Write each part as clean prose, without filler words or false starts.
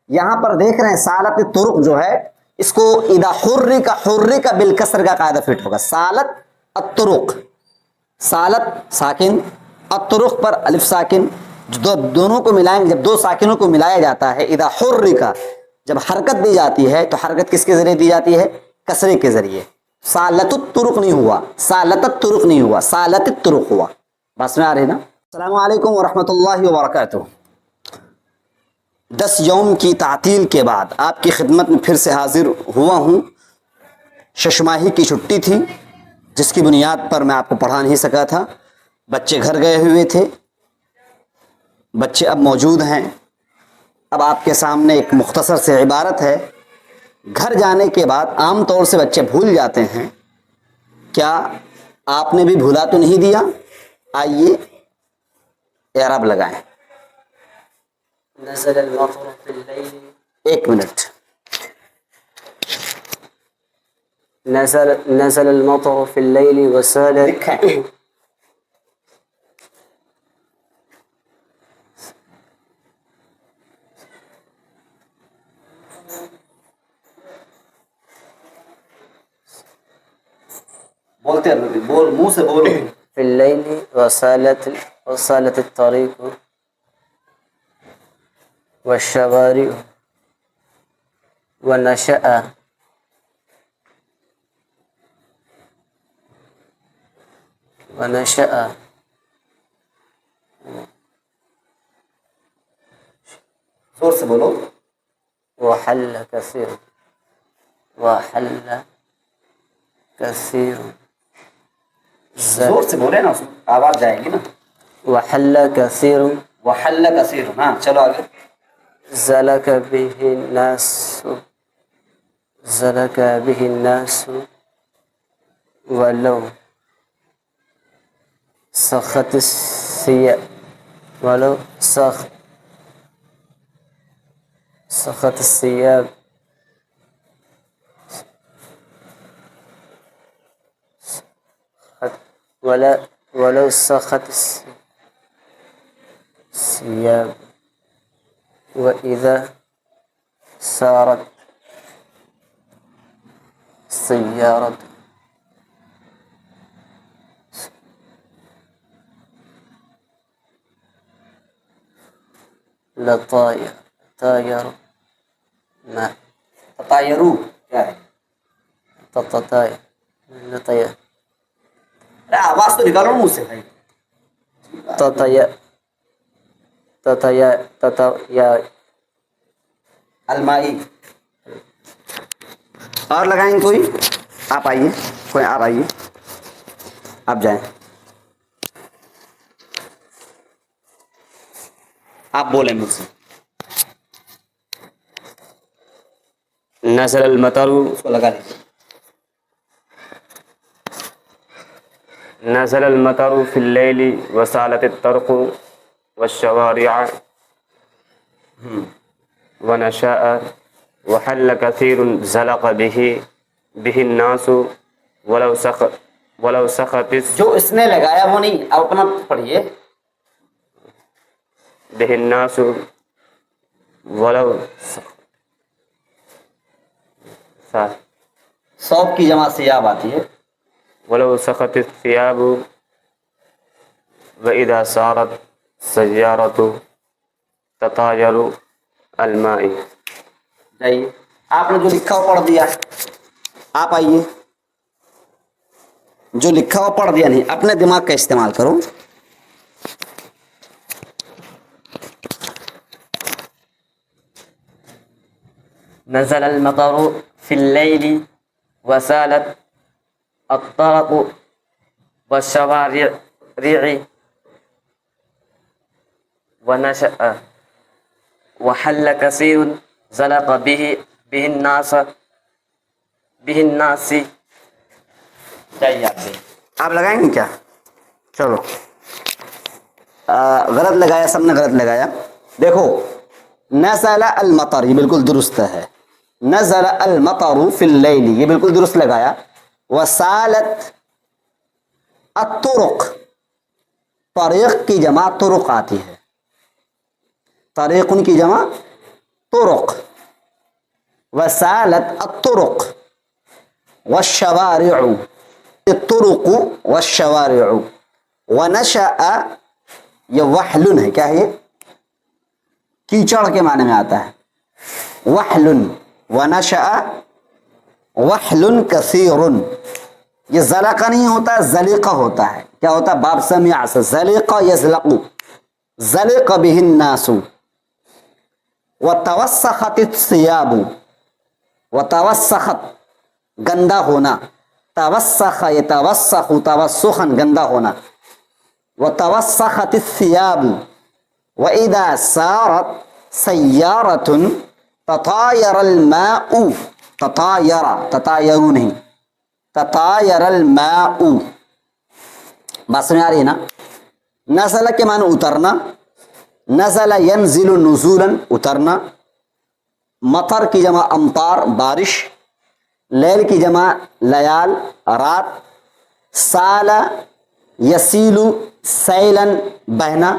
یہاں پر دیکھ رہے ہیں سالت طرق جو ہے اس کو اذا حرک بالکسر کا قاعدہ فٹ ہوگا. سالت الطرق، سالت ساکن، الطرق پر الف ساکن، دونوں کو ملائیں گے. جب دو ساکنوں کو ملایا جاتا ہے اذا حرک، جب حرکت دی جاتی ہے تو حرکت کس کے ذریعے دی جاتی ہے؟ کسرے کے ذریعے. سالت الطرق نہیں ہوا، سالت الطرق نہیں ہوا، سالت الطرق ہوا. بس میں آ رہی نا. السلام علیکم ورحمۃ اللہ وبرکاتہ. 10 یوم کی تعطیل کے بعد آپ کی خدمت میں پھر سے حاضر ہوا ہوں. ششماہی کی چھٹی تھی جس کی بنیاد پر میں آپ کو پڑھا نہیں سکا تھا. بچے گھر گئے ہوئے تھے، بچے اب موجود ہیں. اب آپ کے سامنے ایک مختصر سے عبارت ہے. گھر جانے کے بعد عام طور سے بچے بھول جاتے ہیں. کیا آپ نے بھی بھولا تو نہیں دیا؟ آئیے اعراب لگائیں. نزل المطر في الليل. ایک منٹ. نزل المطر في الليل وسالت بولتے ہیں، بول منہ سے بولو. في الليل وسالت الطريق والشوارع ونشأ زور سے بولو. وحل كثير زور سے بولے نا، اس میں آواز جائے گی نا. وحل كثير وحل کثیر. ہاں چلو آگے. زلك به الناس ولو سخت الثياب ولو سخت الثياب وإذا سارت السيارة تطاير ما تطایرو کیا ہے؟ لطاير ارے آواز تو نکالو منہ سے بھائی. المائی. اور لگائیں گے کوئی؟ آپ آئیے، کوئی آپ آئیے، آپ جائیں، آپ بولیں مجھ سے. نزل المطر اس کو لگا لیجیے. نزل المطر في الليل وسالت الطرق والشوارع ونشأ وحل كثير زلق به الناس ولو سخط جو اس نے لگایا وہ نہیں، اب اپنا پڑھیے. به الناس ولو صوب کی جمع سے یاب آتی ہے. ولو سخط الثياب وإذا سارت سيارة تطاير الماء. جائیے، آپ نے جو لکھا ہوا پڑھ دیا. آپ آئیے، جو لکھا ہوا پڑھ دیا نہیں، اپنے دماغ کا استعمال کرو. نزل المطر في الليل وسالت الطرق والشوارع ونشأ وحل كثير زلق به الناس چاہیے آپ لگائیں گے کیا؟ چلو غلط لگایا، سب نے غلط لگایا. دیکھو نزل المطر یہ بالکل درست ہے. نزل المطر فی اللیل یہ بالکل درست لگایا. وسالت الطرق، طریق کی جمع طرق آتی ہے. طریق کی جمع الطرق وسالت الطرق والشوارع الطرق والشوارع ونشأ یہ وحل ہے، کیا ہے یہ؟ کیچڑ کے معنی میں آتا ہے وحل ونشأ وحل کثیر، یہ زلق نہیں ہوتا ہے زلیقہ ہوتا ہے، کیا ہوتا ہے؟ باب سمع سے زلیقہ یزلق زلق به الناس وتوسخت الثياب وتوسخت گندا ہونا، توسخ یتوسخ توسخا گندا ہونا، وتوسخت الثياب وإذا سارت سيارة تطاير الماء تطاير نہیں تطایر الماء، بات سمجھ آ رہی ہے نا؟ نزل کے معنی اترنا، نزل ینزل نزولا اترنا، مطر کی جمع امطار بارش، لیل کی جمع لیال رات، سال یسیل سیلا بہنا،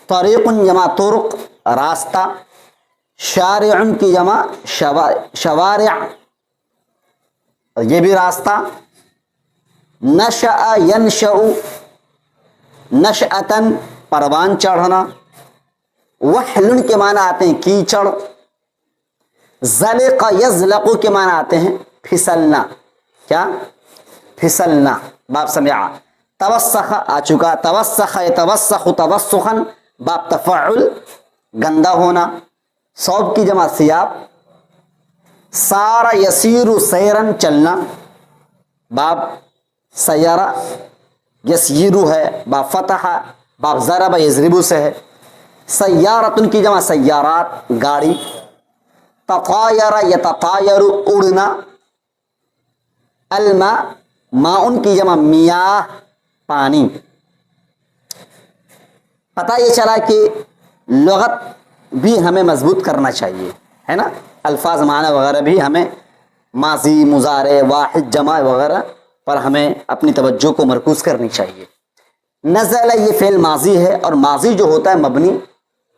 طریق جمع طرق راستہ، شارع کی جمع شوارع یہ بھی راستہ، نشأ ینشأ نشأتن پروان چڑھنا، وحل کے معنی آتے ہیں کیچڑ، زلق یزلق کے معنی آتے ہیں پھسلنا، کیا؟ پھسلنا، باب سمع، توسخ آ چکا، توسخ یتوسخ توسخا باب تفعل گندا ہونا، ثوب کی جمع ثیاب، سارا یسیر سیرن چلنا، باب سیارہ یسیرو ہے، باب فتح، باب ضرب یضربو سے ہے، سیارتن کی جمع سیارات گاڑی، تطایر یتطایر اڑنا، الماء ماؤن کی جمع میاہ پانی۔ پتہ یہ چلا کہ لغت بھی ہمیں مضبوط کرنا چاہیے، ہے نا؟ الفاظ معنی وغیرہ بھی ہمیں ماضی مضارع واحد جمع وغیرہ پر ہمیں اپنی توجہ کو مرکوز کرنی چاہیے۔ نزل یہ فعل ماضی ہے، اور ماضی جو ہوتا ہے مبنی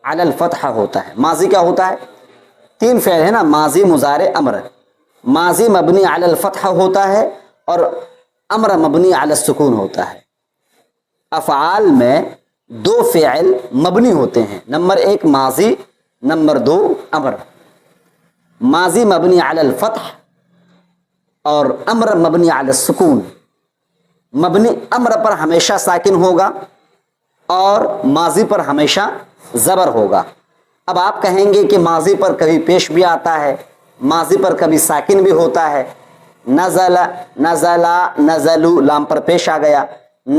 علی الفتح ہوتا ہے۔ ماضی کیا ہوتا ہے؟ تین فعل ہے نا، ماضی مضارع امر، ماضی مبنی علی الفتح ہوتا ہے اور امر مبنی علی السکون ہوتا ہے۔ افعال میں دو فعل مبنی ہوتے ہیں، نمبر ایک ماضی، نمبر دو امر۔ ماضی مبنی علی الفتح اور امر مبنی علی السکون۔ مبنی امر پر ہمیشہ ساکن ہوگا اور ماضی پر ہمیشہ زبر ہوگا۔ اب آپ کہیں گے کہ ماضی پر کبھی پیش بھی آتا ہے، ماضی پر کبھی ساکن بھی ہوتا ہے، نزل نزلا نزلو لام پر پیش آ گیا،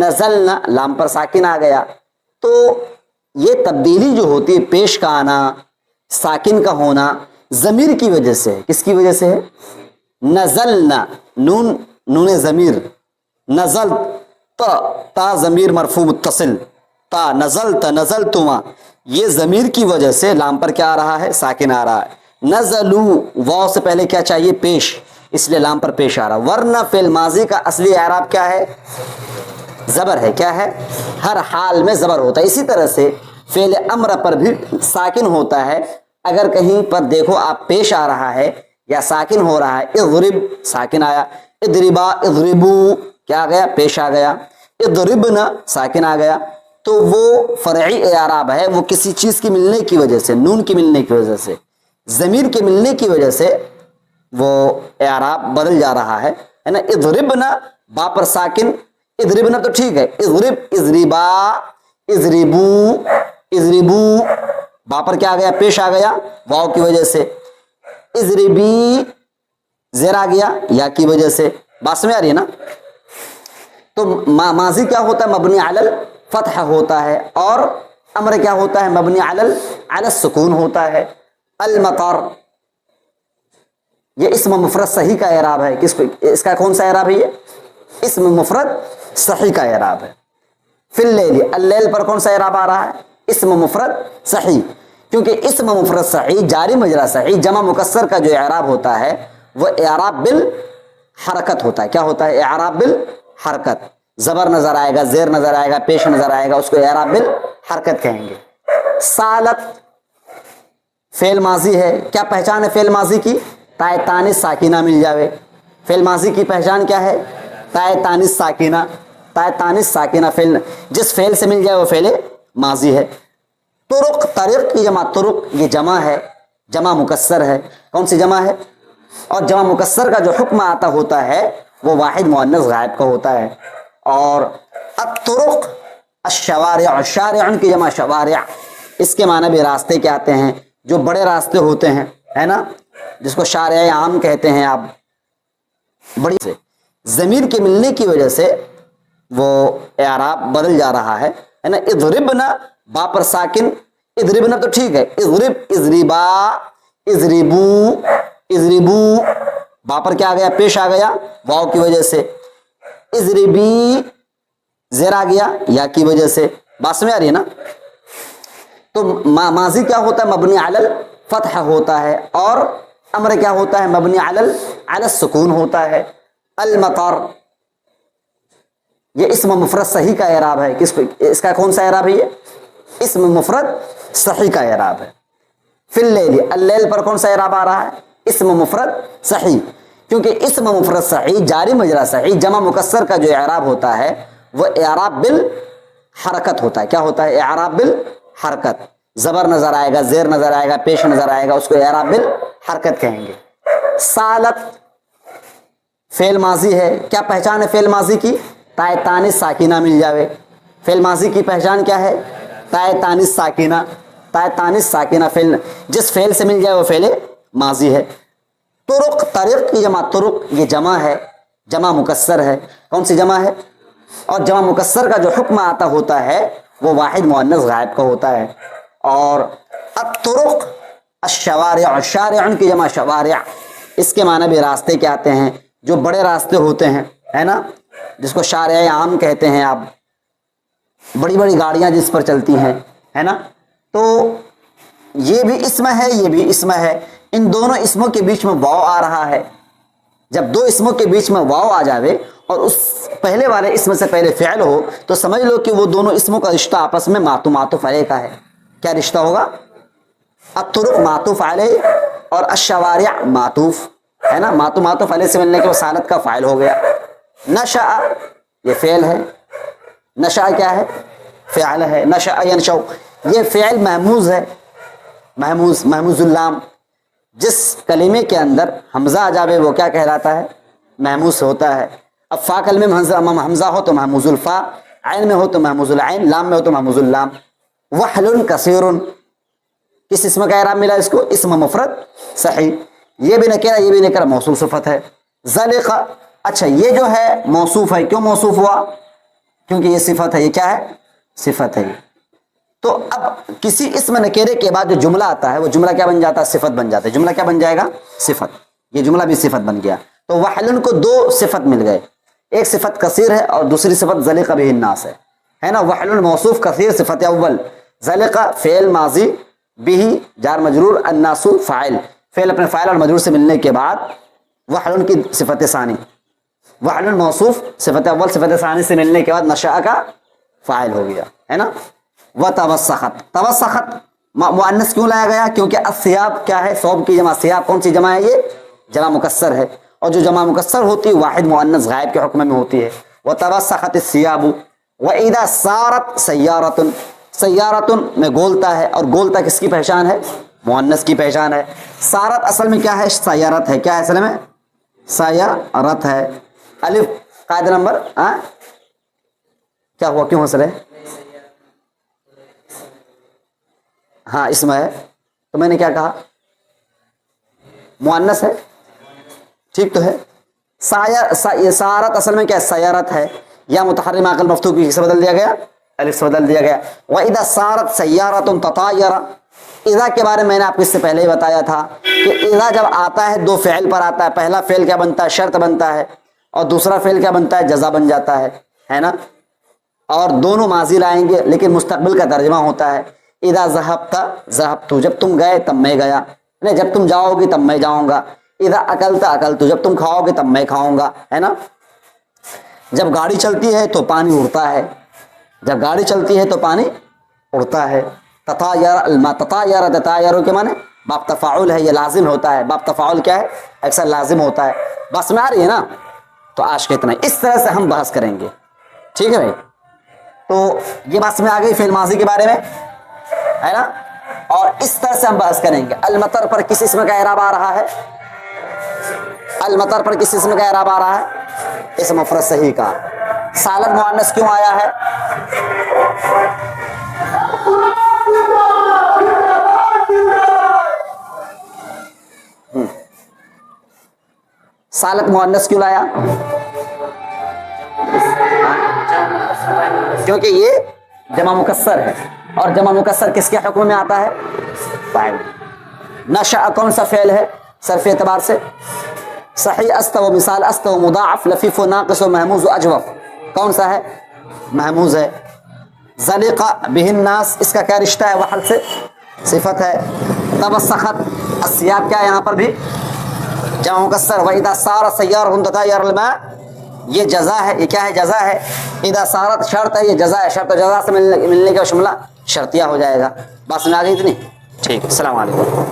نزلنا لام پر ساکن آ گیا، تو یہ تبدیلی جو ہوتی ہے، پیش کا آنا، ساکن کا ہونا، ضمیر کی وجہ سے ہے۔ کس کی وجہ سے ہے؟ نزلنا نون ضمیر، نزل تا ضمیر مرفوع متصل، تا نزلت نزلتما، یہ ضمیر کی وجہ سے لام پر کیا آ رہا ہے؟ ساکن آ رہا ہے۔ نزلو واو سے پہلے کیا چاہیے؟ پیش، اس لیے لام پر پیش آ رہا، ورنہ فعل ماضی کا اصلی اعراب کیا ہے؟ زبر ہے، کیا ہے؟ ہر حال میں زبر ہوتا ہے۔ اسی طرح سے فعل امر پر بھی ساکن ہوتا ہے، اگر کہیں پر دیکھو آپ پیش آ رہا ہے یا ساکن ہو رہا ہے، اضرب ساکن آیا، اضربا اضربو کیا آ گیا؟ پیش آ گیا، اضربنا ساکن آ گیا، تو وہ فرعی اعراب ہے، وہ کسی چیز کی ملنے کی وجہ سے، نون کی ملنے کی وجہ سے، ضمیر کے ملنے کی وجہ سے وہ اعراب بدل جا رہا ہے نا؟ اضربنا با پر ساکن، اضربنا تو ٹھیک ہے، اضرب اضربا اضربو اضربو، با پر کیا آ گیا؟ پیش آ گیا واو کی وجہ سے، اضربی زیر آ گیا یا کی وجہ سے، بات سمجھ آ رہی ہے نا؟ تو ماضی کیا ہوتا ہے؟ مبنی علی الفتح ہوتا ہے، اور امر کیا ہوتا ہے؟ مبنی علی السکون ہوتا ہے۔ المطر یہ اسم مفرد صحیح کا اعراب ہے، اس کا کون سا اعراب ہے؟ یہ اسم مفرد صحیح کا اعراب ہے۔ فی اللیل، اللیل پر کون سا اعراب آ رہا ہے؟ اسم مفرد صحیح، کیونکہ اسم مفرد صحیح جاری مجرا صحیح جمع مکسر کا جو اعراب ہوتا ہے وہ اعراب بالحرکت ہوتا ہے۔ کیا ہوتا ہے؟ اعراب بالحرکت، زبر نظر آئے گا، زیر نظر آئے گا، پیش نظر آئے گا، اس کو اعراب بالحرکت کہیں گے۔ سالت فعل ماضی ہے. کیا پہچان ہے فعل ماضی کی؟ تائے تانیث ساکنہ مل جاوے. فعل ماضی کی پہچان کیا ہے؟ تائے تانیث ساکنہ. تائے تانیث ساکنہ فعل جس فعل سے مل جائے وہ فعل ماضی ہے. طرق، طریق کی جمع طرق، یہ جمع ہے، جمع مکسر ہے. کون سی جمع ہے؟ اور جمع مکسر کا جو حکم آتا ہوتا ہے وہ واحد مؤنث غائب کا ہوتا ہے. اور الطرق الشوارع، شارع کی جمع شوارع، اس کے معنی بھی راستے کے آتے ہیں، جو بڑے راستے ہوتے ہیں، ہے نا، جس کو شارع عام کہتے ہیں آپ. بڑی سے ضمیر کے ملنے کی وجہ سے وہ اعراب بدل جا رہا ہے نا. اضربنا، با پر ساکن، اضربنا تو ٹھیک ہے، اضرب، اضربا، اضربو، اضربو، با پر کیا آ گیا؟ پیش آ گیا واو کی وجہ سے. اضربی، زیر آ گیا یا کی وجہ سے. بات سمجھ آ رہی ہے نا؟ تو ماضی کیا ہوتا ہے؟ مبنی علی الفتح ہوتا ہے، اور امر کیا ہوتا ہے؟ مبنی علی السکون ہوتا ہے. المطر، یہ اسم مفرد صحیح کا اعراب ہے. کس کو؟ اس کا کون سا اعراب ہے؟ یہ اسم مفرد صحیح کا اعراب ہے. فی اللیل، اللیل پر کون سا اعراب آ رہا ہے؟ اسم مفرد صحیح. کیونکہ اسم مفرد صحیح جاری مجرا صحیح جمع مکسر کا جو اعراب ہوتا ہے وہ اعراب بالحرکت ہوتا ہے. کیا ہوتا ہے؟ اعراب بالحرکت. زبر نظر آئے گا، زیر نظر آئے گا، پیش نظر آئے گا، اس کو اعراب بالحرکت کہیں گے. سالت فعل ماضی ہے. کیا پہچان ہے فعل ماضی کی؟ تائے تانیث ساکنہ مل جاوے. فعل ماضی کی پہچان کیا ہے؟ تائے تانیث ساکنہ. تائے تانیث ساکنہ فعل جس فعل سے مل جائے وہ فعل ماضی ہے. طرق، طریق کی جمع طرق، یہ جمع ہے، جمع مکسر ہے. کون سی جمع ہے؟ اور جمع مکسر کا جو حکم آتا ہوتا ہے وہ واحد مؤنث غائب کا ہوتا ہے. اور الطرق الشوارع، شارع کی جمع شوارع، اس کے معنی بھی راستے کے آتے ہیں، جو بڑے راستے ہوتے ہیں، ہے نا، جس کو شارع عام کہتے ہیں آپ. بڑی بڑی گاڑیاں جس پر چلتی ہیں، ہے نا. تو یہ بھی اسم ہے، یہ بھی اسم ہے. ان دونوں اسموں کے بیچ میں واو آ رہا ہے. جب دو اسموں کے بیچ میں واو آ جاوے اور اس پہلے والے اسم سے پہلے فعل ہو تو سمجھ لو کہ وہ دونوں اسموں کا رشتہ آپس میں معطوف علیہ کا ہے. کیا رشتہ ہوگا؟ الطرق معطوف علیہ اور الشوارع معطوف، ہے نا. معطوف علیہ سے ملنے کے وسالت کا فاعل ہو گیا. نشأ، یہ فعل ہے. نشأ کیا ہے؟ فعل ہے. نشأ ینشأ، یہ فعل محموز ہے. محموز اللام. جس کلمے کے اندر حمزہ آ جاوے وہ کیا کہلاتا ہے؟ محموز ہوتا ہے. اب فا کلمے میں حمزہ ہو تو محموز الفا، عین میں ہو تو محموز العین، لام میں ہو تو محموز اللام. وحل کثیر، کس اسم کا اعراب ملا اس کو؟ اسم مفرد صحیح. یہ بھی نکرہ، یہ بھی نکرہ، موصول صفت ہے. ذلق، اچھا یہ جو ہے موصوف ہے. کیوں موصوف ہوا؟ کیونکہ یہ صفت ہے. یہ کیا ہے؟ صفت ہے. تو اب کسی اسم نکرے کے بعد جو جملہ آتا ہے وہ جملہ کیا بن جاتا ہے؟ صفت بن جاتا ہے. جملہ کیا بن جائے گا؟ صفت. یہ جملہ بھی صفت بن گیا. تو وحلن کو دو صفت مل گئے، ایک صفت کثیر ہے اور دوسری صفت ذلق بہ الناس ہے نا. وحلن موصوف، کثیر صفت اول، ذلق فعل ماضی، بہ جار مجرور، الناس فاعل. فعل اپنے فاعل اور مجرور سے ملنے کے بعد وحلن کی صفت ثانی. وحلن موصوف صفت اول صفت ثانی سے ملنے کے بعد نشأ کا فاعل ہو گیا، ہے نا. وتوسخت، توسخت مؤنث کیوں لایا گیا؟ کیونکہ الثياب کیا ہے؟ ثوب کی جمع. ثياب کون سی جمع ہے؟ یہ جمع مکسر ہے، اور جو جمع مکسر ہوتی ہے واحد مؤنث غائب کے حکم میں ہوتی ہے. وتوسخت الثياب. واذا صارت سیارۃ، سیارۃ میں گولتا ہے، اور گولتا کس کی پہچان ہے؟ مؤنث کی پہچان ہے. صارت اصل میں کیا ہے؟ سیارت ہے. کیا ہے اصل میں؟ سیارت ہے. الف قاعدہ نمبر کیا ہوا؟ کیوں ہنس رہے؟ ہاں اسم ہے. تو میں نے کیا کہا؟ مؤنث ہے. ٹھیک تو ہے. سارت اصل میں کیا ہے؟ سیارت ہے. یا متحرک عاقل مفتوح کی سے بدل دیا گیا، الف سے بدل دیا گیا. وَإِذَا صَارَتْ سَيَّارَةٌ تَطَايَرَ. اذا کے بارے میں نے آپ کو اس سے پہلے ہی بتایا تھا کہ اذا جب آتا ہے دو فعل پر آتا ہے. پہلا فعل کیا بنتا ہے؟ شرط بنتا ہے، اور دوسرا فعل کیا بنتا ہے؟ جزا بن جاتا ہے نا. اور دونوں ماضی لائیں گے لیکن مستقبل کا ترجمہ ہوتا ہے. اذا ذهبت ذهبت، جب تم گئے تب میں گیا، نہیں جب تم جاؤ گے تب میں جاؤں گا. اذا اکلت اکلت، جب تم کھاؤ گے تب میں کھاؤں گا، ہے نا. جب گاڑی چلتی ہے تو پانی اڑتا ہے، جب گاڑی چلتی ہے تو پانی اڑتا ہے. تطایر الماء، تطایر، تطایر کے معنی باب تفاعل ہے، یہ لازم ہوتا ہے. باب تفاعل کیا ہے؟ اکثر لازم ہوتا ہے. بس میں آ رہی ہے نا؟ تو آج کا اتنا. اس طرح سے ہم بحث کریں گے. ٹھیک ہے بھائی؟ تو یہ بات میں آ گئی فعل ماضی کے بارے میں ہے نا. اور اس طرح سے ہم بحث کریں گے. المطر پر کس اسم کا اعراب آ رہا ہے؟ المطر پر کس اسم کا اعراب آ رہا ہے؟ اسم مفرد صحیح کا. سالت مؤنث کیوں آیا ہے؟ سالت مؤنث کیوں لایا؟ کیونکہ یہ جمع مکسر ہے، اور جمع مکسر کس کے حکم میں آتا ہے؟ فاعل. نشأ کون سا فعل ہے صرف اعتبار سے؟ صحیح. استو مثال استو مضاعف لفیف و ناقص و محموز و اجوف کون سا ہے؟ محموز ہے. ذلق بہ الناس اس کا کیا رشتہ ہے وحل سے؟ صفت ہے. تبسخت السیاق کیا ہے یہاں پر بھی؟ جمع مکسر. وَإِذَا سَارَ سَيَّارَةٌ تَطَيَّرَ الْمَاءُ یہ جزا ہے. یہ کیا ہے؟ جزا ہے. اذا سارت شرط ہے، یہ جزا ہے. شرط و جزا سے ملنے کا شملہ شرطیہ ہو جائے گا. بات سمجھ آ گئی اتنی؟ ٹھیک ہے. السلام علیکم.